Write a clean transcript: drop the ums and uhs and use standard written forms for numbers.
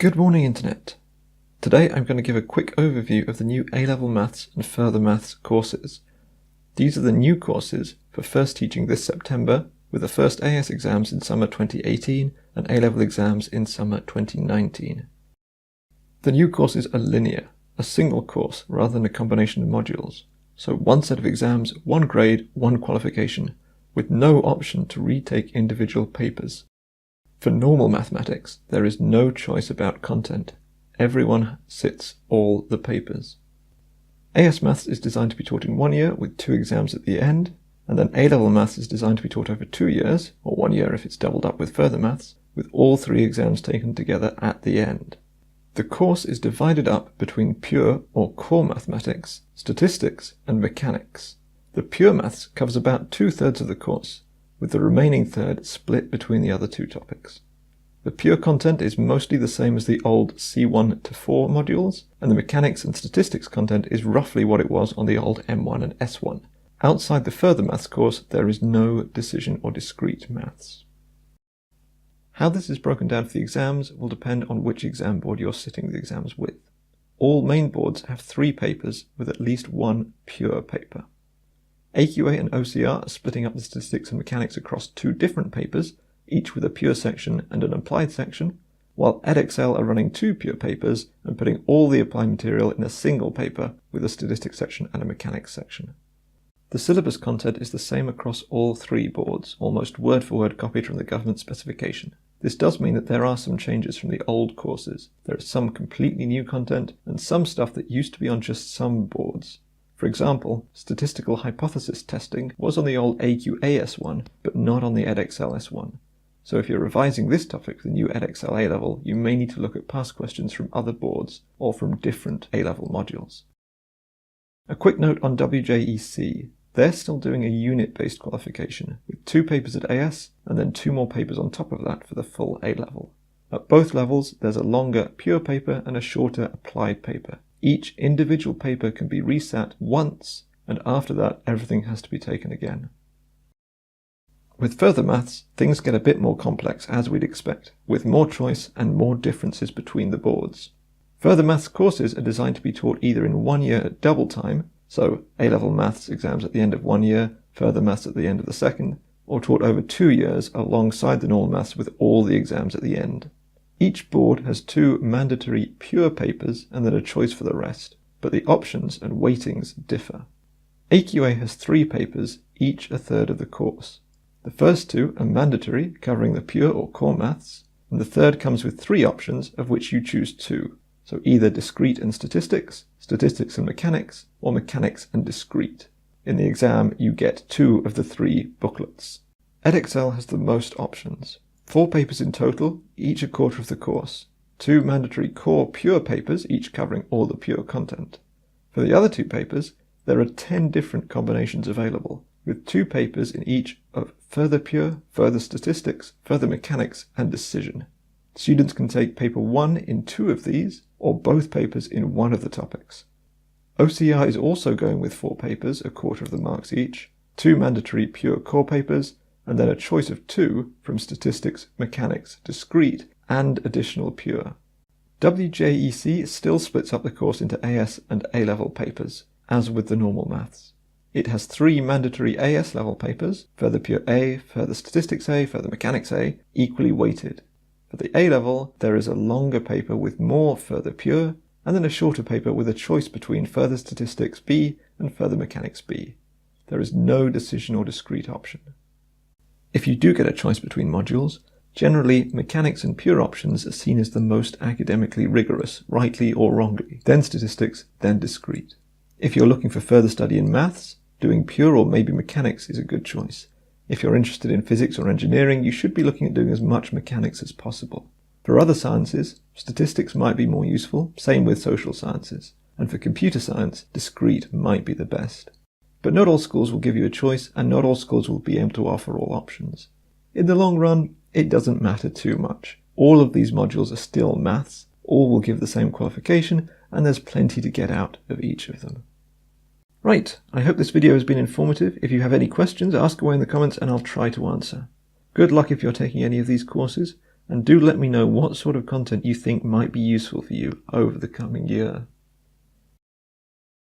Good morning, Internet. Today I'm going to give a quick overview of the new A-Level Maths and Further Maths courses. These are the new courses for first teaching this September, with the first AS exams in summer 2018 and A-Level exams in summer 2019. The new courses are linear, a single course rather than a combination of modules. So one set of exams, one grade, one qualification, with no option to retake individual papers. For normal mathematics, there is no choice about content. Everyone sits all the papers. AS Maths is designed to be taught in 1 year with 2 exams at the end, and then A-Level Maths is designed to be taught over 2 years, or 1 year if it's doubled up with Further Maths, with all 3 exams taken together at the end. The course is divided up between pure or core mathematics, statistics, and mechanics. The pure maths covers about 2/3 of the course, with the remaining third split between the other 2 topics. The pure content is mostly the same as the old C1 to 4 modules, and the mechanics and statistics content is roughly what it was on the old M1 and S1. Outside the Further Maths course, there is no decision or discrete maths. How this is broken down for the exams will depend on which exam board you're sitting the exams with. All main boards have 3 papers with at least 1 pure paper. AQA and OCR are splitting up the statistics and mechanics across 2 different papers, each with a pure section and an applied section, while Edexcel are running 2 pure papers and putting all the applied material in a single paper with a statistics section and a mechanics section. The syllabus content is the same across all 3 boards, almost word for word copied from the government specification. This does mean that there are some changes from the old courses. There is some completely new content and some stuff that used to be on just some boards. For example, statistical hypothesis testing was on the old AQA S1, but not on the Edexcel S1. So if you're revising this topic for the new Edexcel A-Level, you may need to look at past questions from other boards or from different A-Level modules. A quick note on WJEC. They're still doing a unit-based qualification, with 2 papers at AS and then 2 more papers on top of that for the full A-Level. At both levels, there's a longer pure paper and a shorter applied paper. Each individual paper can be resat once, and after that everything has to be taken again. With Further Maths, things get a bit more complex as we'd expect, with more choice and more differences between the boards. Further Maths courses are designed to be taught either in 1 year at double time, so A-Level Maths exams at the end of 1 year, Further Maths at the end of the second, or taught over 2 years alongside the normal maths with all the exams at the end. Each board has 2 mandatory pure papers and then a choice for the rest, but the options and weightings differ. AQA has 3 papers, each a third of the course. The first 2 are mandatory, covering the pure or core maths, and the third comes with 3 options, of which you choose 2, so either discrete and statistics, statistics and mechanics, or mechanics and discrete. In the exam, you get 2 of the 3 booklets. Edexcel has the most options. 4 papers in total, each a quarter of the course. 2 mandatory core pure papers, each covering all the pure content. For the other 2 papers, there are 10 different combinations available, with 2 papers in each of Further Pure, Further Statistics, Further Mechanics, and Decision. Students can take paper 1 in 2 of these, or both papers in 1 of the topics. OCR is also going with 4 papers, a quarter of the marks each, 2 mandatory pure core papers, and then a choice of 2 from Statistics, Mechanics, Discrete, and additional pure. WJEC still splits up the course into AS and A-Level papers, as with the normal maths. It has 3 mandatory AS level papers, Further Pure A, Further Statistics A, Further Mechanics A, equally weighted. For the A-Level, there is a longer paper with more Further Pure, and then a shorter paper with a choice between Further Statistics B and Further Mechanics B. There is no decision or discrete option. If you do get a choice between modules, generally mechanics and pure options are seen as the most academically rigorous, rightly or wrongly, then statistics, then discrete. If you're looking for further study in maths, doing pure or maybe mechanics is a good choice. If you're interested in physics or engineering, you should be looking at doing as much mechanics as possible. For other sciences, statistics might be more useful, same with social sciences. And for computer science, discrete might be the best. But not all schools will give you a choice, and not all schools will be able to offer all options. In the long run, it doesn't matter too much. All of these modules are still maths, all will give the same qualification, and there's plenty to get out of each of them. Right, I hope this video has been informative. If you have any questions, ask away in the comments and I'll try to answer. Good luck if you're taking any of these courses, and do let me know what sort of content you think might be useful for you over the coming year.